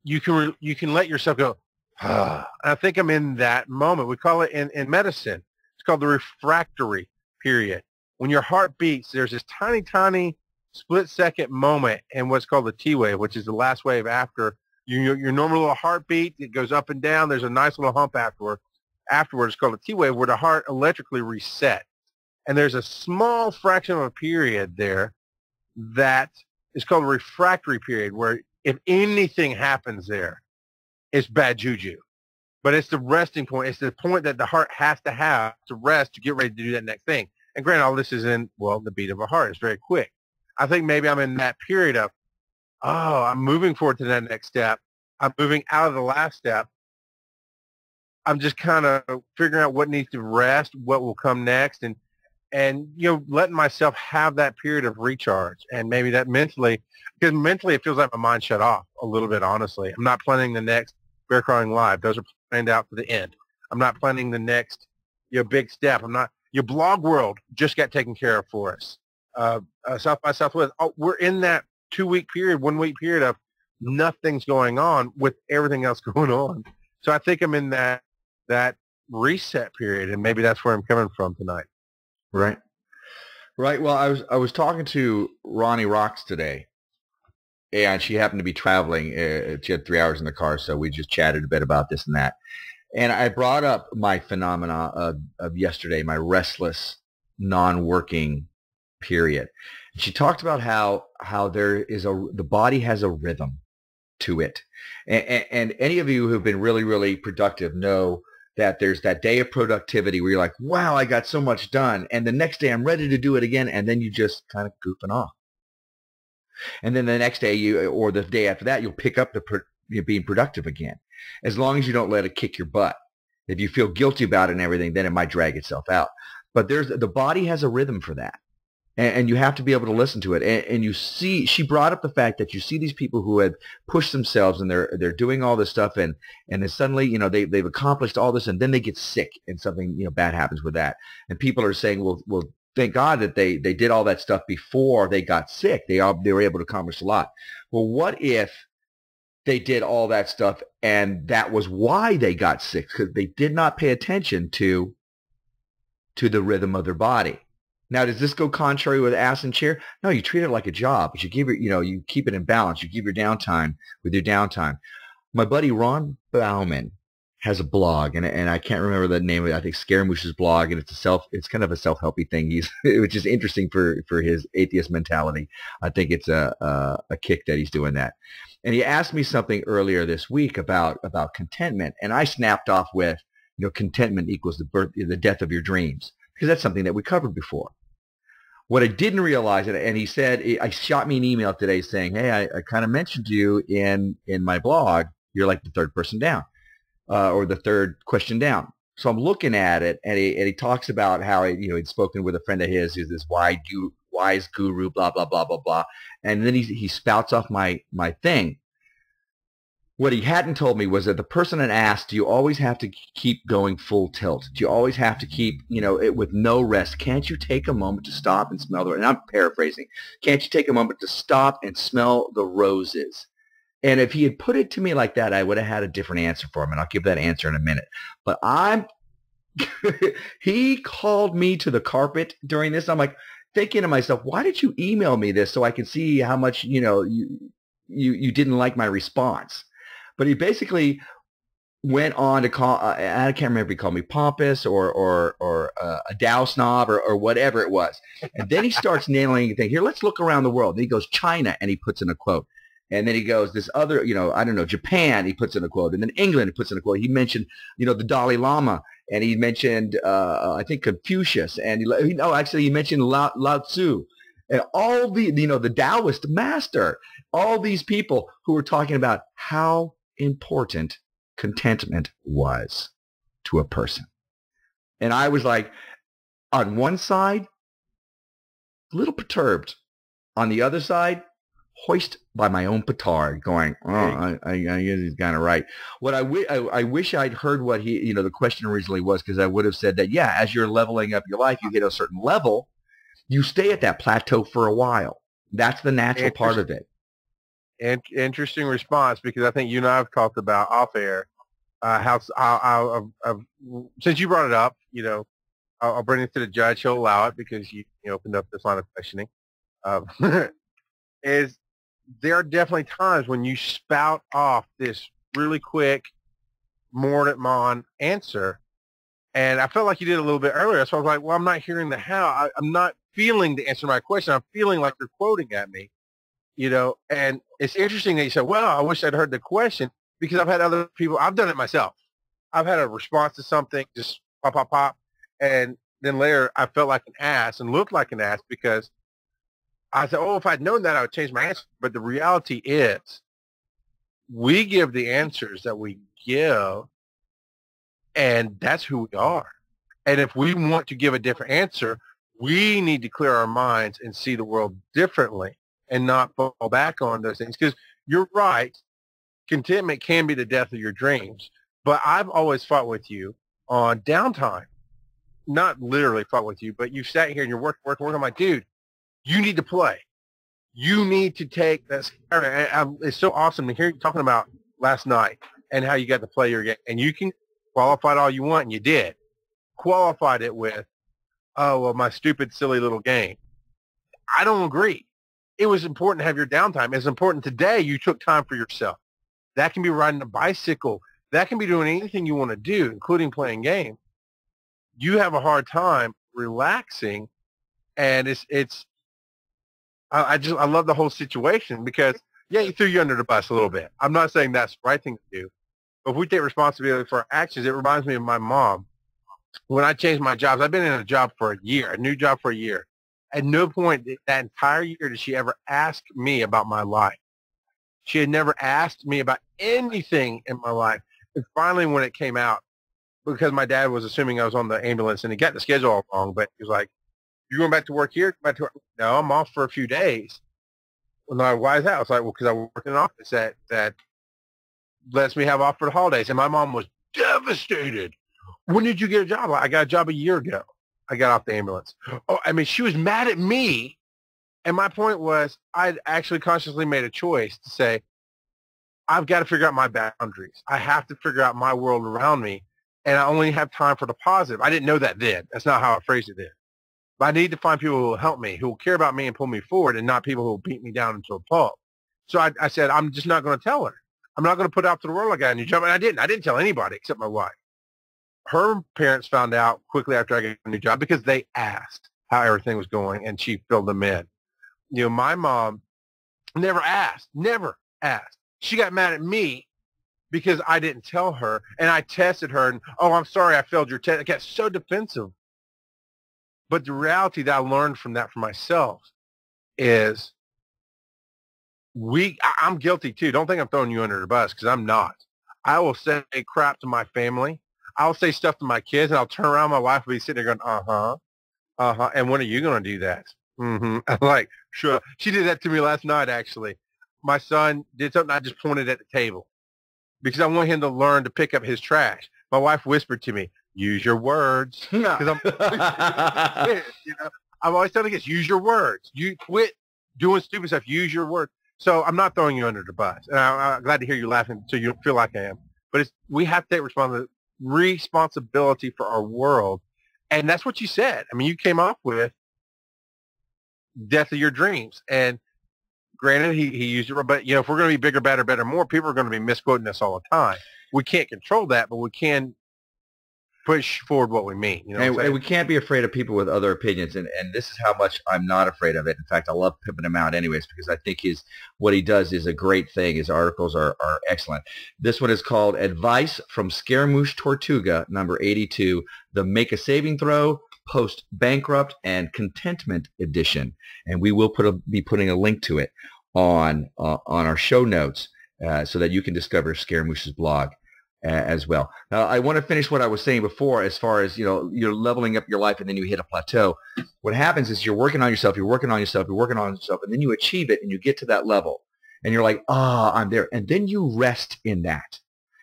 you can let yourself go, I think I'm in that moment. We call it in medicine, it's called the refractory period. When your heart beats, there's this tiny, tiny split-second moment in what's called the T wave, which is the last wave after your normal little heartbeat. It goes up and down. There's a nice little hump afterwards. It's called a T wave, where the heart electrically resets. And there's a small fraction of a period there that is called a refractory period, where if anything happens there, it's bad juju. But it's the resting point. It's the point that the heart has to have to rest to get ready to do that next thing. And granted, all this is in, well, the beat of a heart. It's very quick. I think maybe I'm in that period of, I'm moving forward to that next step. I'm moving out of the last step. I'm just kind of figuring out what needs to rest, what will come next, and you know, letting myself have that period of recharge. And maybe that mentally, because mentally it feels like my mind shut off a little bit, honestly. I'm not planning the next Bear Crawling Live. Those are planned out for the end. I'm not planning the next, you know, big step. Your blog world just got taken care of for us. South by Southwest, we're in that 1 week period of nothing's going on with everything else going on. So I think I'm in that reset period, and maybe that's where I'm coming from tonight. Right. Well, I was talking to Ronnie Rocks today, and she happened to be traveling. She had 3 hours in the car, so we just chatted a bit about this and that. And I brought up my phenomena of yesterday, my restless, non-working period. She talked about how the body has a rhythm to it. And any of you who have been really, really productive know that there's that day of productivity where you're like, wow, I got so much done. And the next day I'm ready to do it again. And then you just kind of goofing off. And then the next day or the day after that, you'll pick up being productive again. As long as you don't let it kick your butt. If you feel guilty about it and everything, then it might drag itself out. But the body has a rhythm for that. And you have to be able to listen to it. And you see, she brought up the fact that you see these people who had pushed themselves and they're doing all this stuff and then suddenly, they've accomplished all this and then they get sick and something, bad happens with that. And people are saying, well, thank God that they did all that stuff before they got sick. They were able to accomplish a lot. Well, what if they did all that stuff and that was why they got sick? Because they did not pay attention to the rhythm of their body. Now, does this go contrary with ass and chair? No, you treat it like a job, but you give it, you keep it in balance. You give your downtime with your downtime. My buddy Ron Bauman has a blog, and I can't remember the name of it. I think Scaramouche's blog, and it's kind of a self-helpy thing. Which is interesting for his atheist mentality. I think it's a kick that he's doing that. And he asked me something earlier this week about contentment, and I snapped off with, contentment equals the death of your dreams, because that's something that we covered before. What I didn't realize, and he said, I shot me an email today saying, hey, I kind of mentioned to you in my blog, you're like the third person down, or the third question down. So I'm looking at it, and he talks about how he'd spoken with a friend of his who's this wise guru, blah blah blah blah blah, and then he spouts off my thing. What he hadn't told me was that the person had asked, do you always have to keep going full tilt? Do you always have to keep, it with no rest? Can't you take a moment to stop and smell and I'm paraphrasing. Can't you take a moment to stop and smell the roses? And if he had put it to me like that, I would have had a different answer for him. And I'll give that answer in a minute. But he called me to the carpet during this. I'm like thinking to myself, why did you email me this so I can see how much, you didn't like my response? But he basically went on to call, I can't remember if he called me pompous or a Dow snob or whatever it was. And then he starts nailing things. Here, let's look around the world. And he goes, China, and he puts in a quote. And then he goes, this other, I don't know, Japan, he puts in a quote. And then England, he puts in a quote. He mentioned, the Dalai Lama. And he mentioned, I think, Confucius. And he mentioned Lao Tzu. And all the Taoist master, all these people who were talking about how important contentment was to a person. And I was like, on one side, a little perturbed. On the other side, hoist by my own petard, going, I guess he's kind of right. What I wish I'd heard what he, the question originally was, because I would have said that, yeah, as you're leveling up your life, you hit a certain level, you stay at that plateau for a while. That's the natural part of it. And interesting response, because I think you and I have talked about off air how since you brought it up, I'll bring it to the judge. He'll allow it because you opened up this line of questioning. Is there are definitely times when you spout off this really quick Mordant McFall answer, and I felt like you did a little bit earlier. So I was like, well, I'm not hearing the how. I'm not feeling the answer to my question. I'm feeling like you're quoting at me. And it's interesting that you said, well, I wish I'd heard the question, because I've had other people, I've done it myself. I've had a response to something, just pop, pop, pop. And then later I felt like an ass and looked like an ass because I said, oh, if I'd known that, I would change my answer. But the reality is we give the answers that we give, and that's who we are. And if we want to give a different answer, we need to clear our minds and see the world differently and not fall back on those things. Because you're right, contentment can be the death of your dreams. But I've always fought with you on downtime. Not literally fought with you, but you sat here and you're working. I'm like, dude, you need to play. You need to take this. It's so awesome to hear you talking about last night and how you got to play your game. And you can qualify it all you want, and you did. Qualified it with, oh, well, my stupid, silly little game. I don't agree. it was important to have your downtime. It's important today you took time for yourself. That can be riding a bicycle. That can be doing anything you want to do, including playing games. You have a hard time relaxing, and I love the whole situation because, yeah, he threw you under the bus a little bit. I'm not saying that's the right thing to do, but if we take responsibility for our actions, it reminds me of my mom. When I changed my jobs, I've been in a job for a year, a new job for a year. At no point that entire year did she ever ask me about my life. She had never asked me about anything in my life. And finally, when it came out, because my dad was assuming I was on the ambulance, and he got the schedule all wrong, but he was like, "You going back to work here?" Back to work? No, I'm off for a few days. Well, no, why is that? I was like, well, because I work in an office that lets me have off for the holidays. And my mom was devastated. When did you get a job? I got a job a year ago. I got off the ambulance. Oh, I mean, she was mad at me. And my point was, I'd actually consciously made a choice to say, I've got to figure out my boundaries. I have to figure out my world around me. And I only have time for the positive. I didn't know that then. That's not how I phrased it then. But I need to find people who will help me, who will care about me and pull me forward, and not people who will beat me down into a pulp. So I said, I'm just not going to tell her. I'm not going to put out to the world I got a new job. And I didn't. I didn't tell anybody except my wife. Her parents found out quickly after I got a new job because they asked how everything was going, and she filled them in. You know, my mom never asked. She got mad at me because I didn't tell her, and I tested her, and, oh, I'm sorry, I failed your test. I got so defensive. But the reality that I learned from that for myself is I'm guilty too. Don't think I'm throwing you under the bus, because I'm not. I will say crap to my family. I'll say stuff to my kids, and I'll turn around. My wife will be sitting there going, and when are you going to do that? I'm like, sure. She did that to me last night, actually. My son did something. I just pointed at the table because I want him to learn to pick up his trash. My wife whispered to me, use your words. Because I'm always telling kids, use your words. You quit doing stupid stuff. Use your words. So I'm not throwing you under the bus. And I'm glad to hear you laughing so you don't feel like I am. But we have to take responsibility for our world. And that's what you said. I mean, you came up with death of your dreams. And granted, he used it, but, if we're going to be bigger, better, more, people are going to be misquoting us all the time. We can't control that, but we can push forward what we mean. And we can't be afraid of people with other opinions, and this is how much I'm not afraid of it. In fact, I love pimping him out anyways, because I think what he does is a great thing. His articles are excellent. This one is called Advice from Scaramouche Tortuga, number 82, the Make a Saving Throw, Post-Bankrupt, and Contentment Edition. And we will be putting a link to it on our show notes so that you can discover Scaramouche's blog as well. Now, I want to finish what I was saying before as far as, you're leveling up your life and then you hit a plateau. What happens is you're working on yourself, and then you achieve it and you get to that level and you're like, I'm there. And then you rest in that.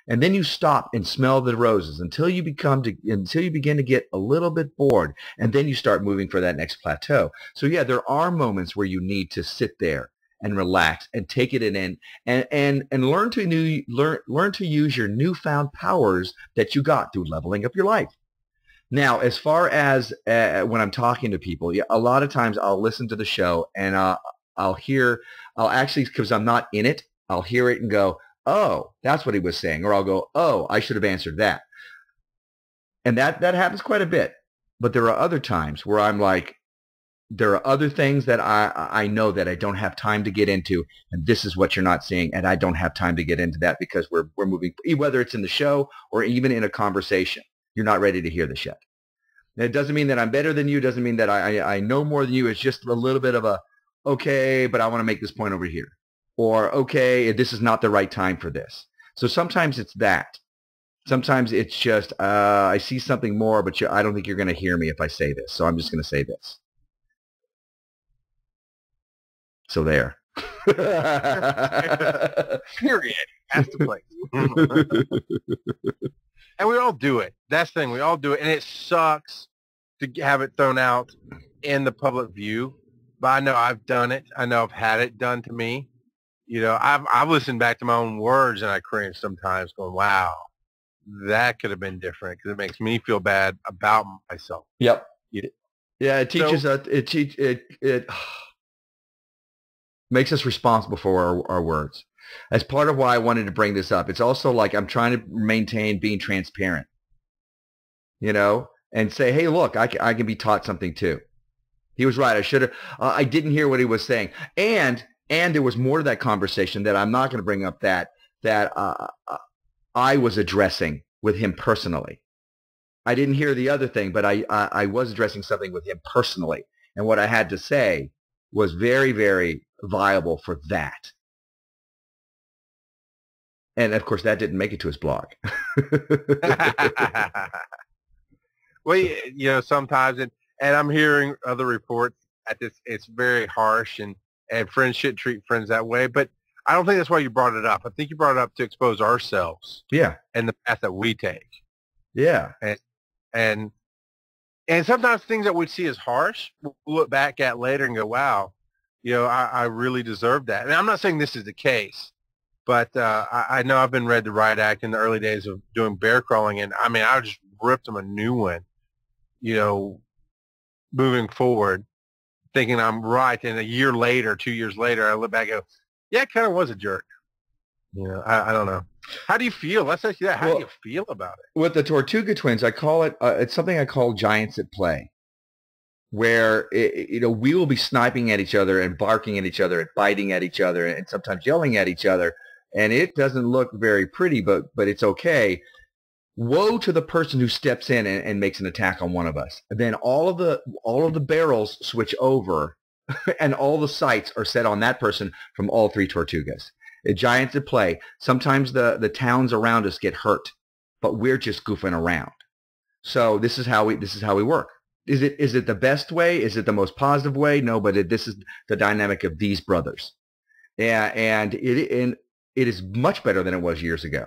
And then you stop and smell the roses until you begin to get a little bit bored, and then you start moving for that next plateau. So yeah, there are moments where you need to sit there and relax and take it in and learn to use your newfound powers that you got through leveling up your life. Now, as far as when I'm talking to people, a lot of times I'll listen to the show and I'll actually, because I'm not in it, I'll hear it and go, oh, that's what he was saying. Or I'll go, oh, I should have answered that. And that happens quite a bit. But there are other times where I'm like, there are other things that I know that I don't have time to get into, and this is what you're not seeing, and I don't have time to get into that because we're moving, whether it's in the show or even in a conversation. You're not ready to hear this yet. And it doesn't mean that I'm better than you. It doesn't mean that I know more than you. It's just a little bit of a, okay, but I want to make this point over here. Or, okay, this is not the right time for this. So sometimes it's that. Sometimes it's just, I see something more, but I don't think you're going to hear me if I say this. So I'm just going to say this. So there. Period. That's the place. And we all do it. That's the thing. We all do it. And it sucks to have it thrown out in the public view. But I know I've done it. I know I've had it done to me. I've listened back to my own words and I cringe sometimes going, wow, that could have been different, because it makes me feel bad about myself. Yep. Yeah, it teaches us. Makes us responsible for our words. That's part of why I wanted to bring this up. It's also like I'm trying to maintain being transparent, you know, and say, hey, look, I can be taught something too. He was right. I should have. I didn't hear what he was saying, and there was more to that conversation that I'm not going to bring up that I was addressing with him personally. I didn't hear the other thing, but I was addressing something with him personally, and what I had to say was very, very viable for that. And of course, that didn't make it to his blog. Well, you know, sometimes, and I'm hearing other reports at this, it's very harsh, and friends shouldn't treat friends that way. But I don't think that's why you brought it up. I think you brought it up to expose ourselves. Yeah. And the path that we take. Yeah. And sometimes things that we see as harsh, we'll look back at later and go, wow, you know, I really deserved that. And I'm not saying this is the case, but I know I've been read the riot act in the early days of doing bear crawling, and I mean, I just ripped them a new one, you know, moving forward, thinking I'm right. And a year later, 2 years later, I look back and go, yeah, I kind of was a jerk. You know, I don't know. How do you feel? Let's ask you that. How do you feel about it? With the Tortuga twins, I call it, it's something I call giants at play, where, you know, we will be sniping at each other and barking at each other and biting at each other and sometimes yelling at each other. And it doesn't look very pretty, but it's okay. Woe to the person who steps in and makes an attack on one of us. And then all of the barrels switch over and all the sights are set on that person from all three Tortugas. Giants at play. Sometimes the towns around us get hurt, but we're just goofing around. So this is how we work. Is it the best way? Is it the most positive way? No, but this is the dynamic of these brothers. Yeah, and it is much better than it was years ago.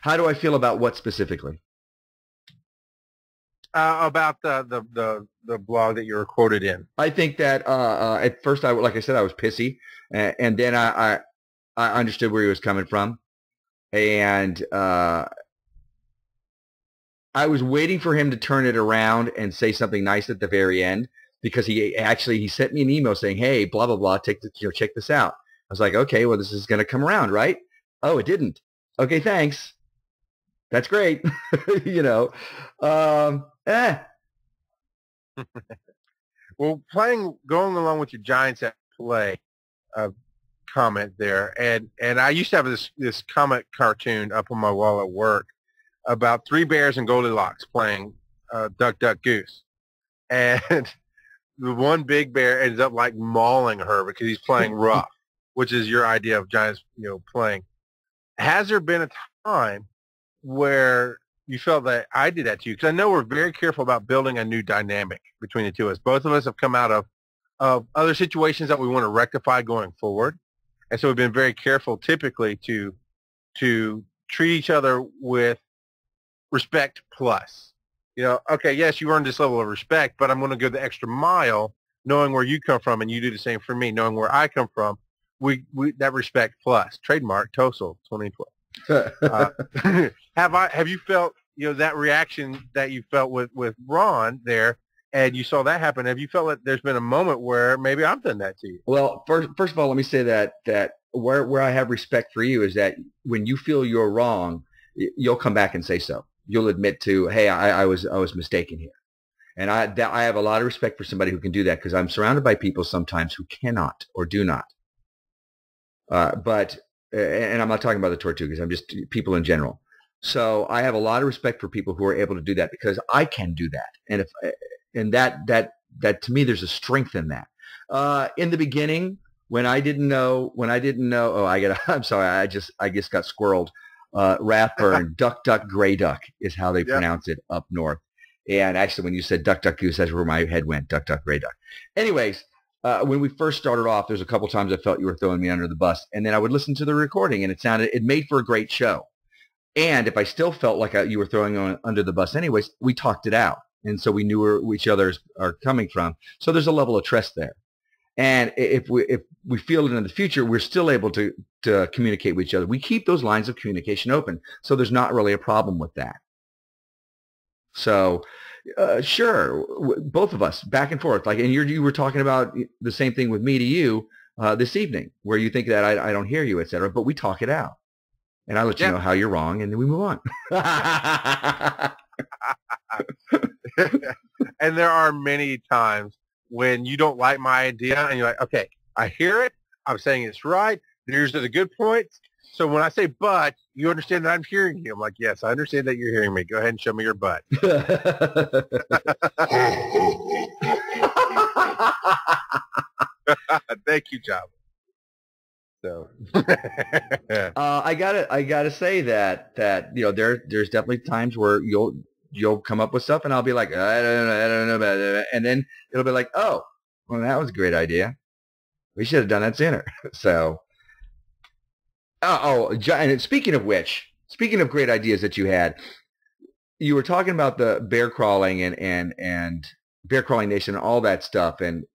How do I feel about what specifically? About the blog that you were quoted in. I think that at first, like I said, I was pissy, and then I understood where he was coming from, and I was waiting for him to turn it around and say something nice at the very end, because he sent me an email saying, "Hey, blah blah blah, check this out." I was like, "Okay, well, this is going to come around, right?" Oh, it didn't. Okay, thanks. That's great. You know. Well, going along with your Giants at play comment there, and I used to have this comic cartoon up on my wall at work about three bears and Goldilocks playing Duck, Duck, Goose, and the one big bear ends up like mauling her because he's playing rough, which is your idea of Giants, you know, playing. Has there been a time where you felt that I did that to you? Because I know we're very careful about building a new dynamic between the two of us. Both of us have come out of other situations that we want to rectify going forward. And so we've been very careful typically to treat each other with respect plus. You know, okay, yes, you earned this level of respect, but I'm going to go the extra mile knowing where you come from, and you do the same for me, knowing where I come from. We that respect plus. Trademark Tosol 2012. Have you felt, you know, that reaction that you felt with Ron there, and you saw that happen? Have you felt that there's been a moment where maybe I've done that to you? Well, first of all, let me say that where I have respect for you is that when you feel you're wrong, you'll come back and say so. You'll admit to, hey, I was mistaken here. And I have a lot of respect for somebody who can do that, because I'm surrounded by people sometimes who cannot or do not. And I'm not talking about the Tortugas. I'm just people in general. So I have a lot of respect for people who are able to do that, because I can do that. And that to me, there's a strength in that. In the beginning, when I didn't know, I'm sorry, I just got squirreled. Rathburn, duck, duck, gray duck is how they pronounce it up north. And actually, when you said duck, duck, goose, that's where my head went, duck, duck, gray duck. Anyways, when we first started off, there's a couple times I felt you were throwing me under the bus. And then I would listen to the recording, and it made for a great show. And if I still felt like you were throwing on under the bus anyways, we talked it out. And so we knew where each other are coming from. So there's a level of trust there. And if we feel it in the future, we're still able to communicate with each other. We keep those lines of communication open. So there's not really a problem with that. So sure, both of us back and forth. Like, and you were talking about the same thing with me to you. this evening where you think that I don't hear you, etc. But we talk it out. And I let you know how you're wrong, and then we move on. And there are many times when you don't like my idea, and you're like, okay, I hear it. I'm saying it's right. Here's the good points. So when I say but, you understand that I'm hearing you. I'm like, yes, I understand that you're hearing me. Go ahead and show me your butt. Thank you, Java. So I gotta say that there's definitely times where you'll come up with stuff and I'll be like, I don't know about it, and then it'll be like, oh, well, that was a great idea. We should have done that sooner. So and speaking of great ideas that you had, you were talking about the bear crawling and bear crawling nation and all that stuff, and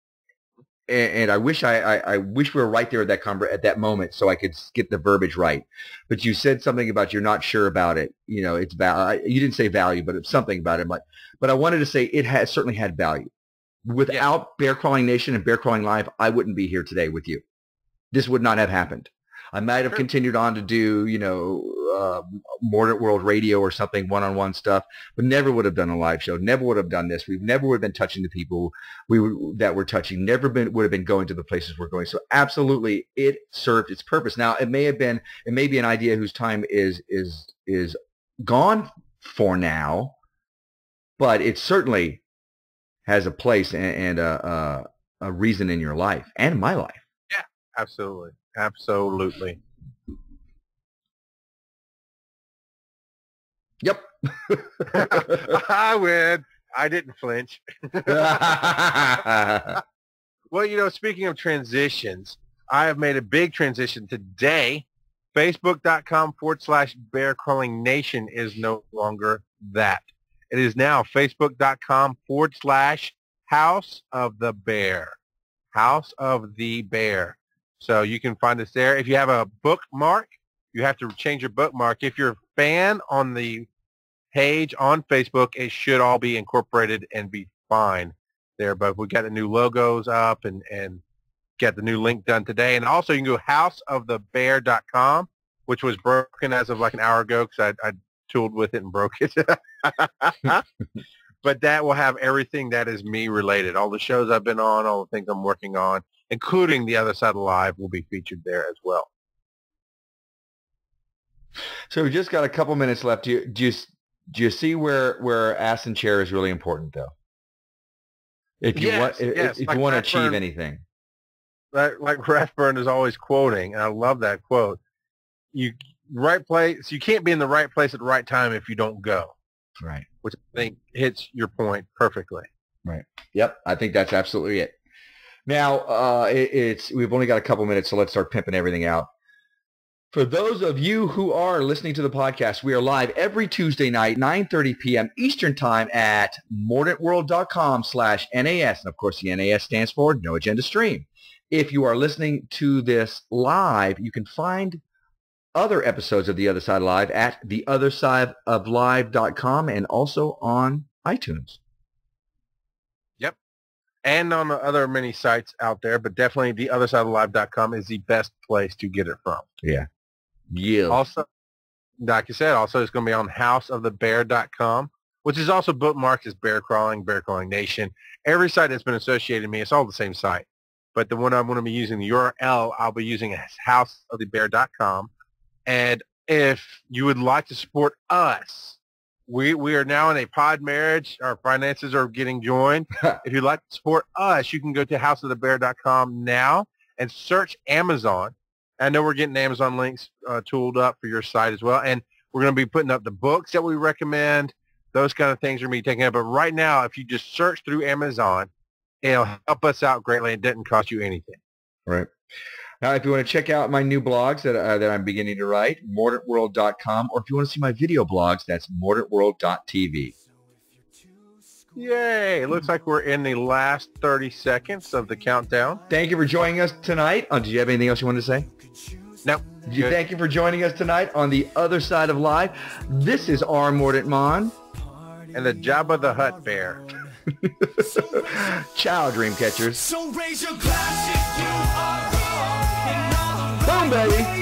I wish I wish we were right there at that moment so I could get the verbiage right. But you said something about you're not sure about it. It's you didn't say value, but it's something about it. But I wanted to say it has certainly had value. Without Bear Crawling Nation and Bear Crawling Live, I wouldn't be here today with you. This would not have happened. I might have continued on to do, Mordant World Radio or something, one-on-one stuff, but never would have done a live show. Never would have done this. We never would have been touching the people that we're touching. Never would have been going to the places we're going. So absolutely, it served its purpose. Now, it may be an idea whose time is gone for now, but it certainly has a place and a reason in your life and my life. Yeah, absolutely. Absolutely. Yep. I win. I didn't flinch. Well, speaking of transitions, I have made a big transition today. Facebook.com/Bear Crawling Nation is no longer that. It is now Facebook.com/House of the Bear. House of the Bear. So you can find us there. If you have a bookmark, you have to change your bookmark. If you're a fan on the page on Facebook, it should all be incorporated and be fine there. But we got the new logos up and got the new link done today. And also you can go houseofthebear.com, which was broken as of like an hour ago because I tooled with it and broke it. But that will have everything that is me related. All the shows I've been on, all the things I'm working on, including The Other Side of Live, will be featured there as well. So we just got a couple minutes left. Do you see where Ass in Chair is really important, though? If you want to achieve anything. Like Rathburn is always quoting, and I love that quote. You can't be in the right place at the right time if you don't go. Right. Which I think hits your point perfectly. Right. Yep. I think that's absolutely it. Now, we've only got a couple minutes, so let's start pimping everything out. For those of you who are listening to the podcast, we are live every Tuesday night, 9:30 p.m. Eastern Time at mordantworld.com/NAS. And, of course, the NAS stands for No Agenda Stream. If you are listening to this live, you can find other episodes of The Other Side of Live at theothersideoflive.com and also on iTunes. Yep. And on the other many sites out there, but definitely theothersideoflive.com is the best place to get it from. Yeah. Yeah. Also, like you said, it's going to be on houseofthebear.com, which is also bookmarked as Bear Crawling Nation. Every site that's been associated with me, it's all the same site. But the one I'm going to be using, the URL, I'll be using as houseofthebear.com. And if you would like to support us, we are now in a pod marriage. Our finances are getting joined. If you'd like to support us, you can go to houseofthebear.com now and search Amazon. I know we're getting Amazon links tooled up for your site as well. And we're going to be putting up the books that we recommend. Those kind of things are going to be taken up. But right now, if you just search through Amazon, it'll help us out greatly. It doesn't cost you anything. Right. Now, if you want to check out my new blogs that I'm beginning to write, mordantworld.com, or if you want to see my video blogs, that's mordantworld.tv. Yay! It looks like we're in the last 30 seconds of the countdown. Thank you for joining us tonight. Did you have anything else you wanted to say? No. Thank you for joining us tonight on The Other Side of Live. This is R. Mordant Mon. And the Jabba the Hutt Bear. Ciao, Dreamcatchers. So raise your glass if you are wrong. on, baby.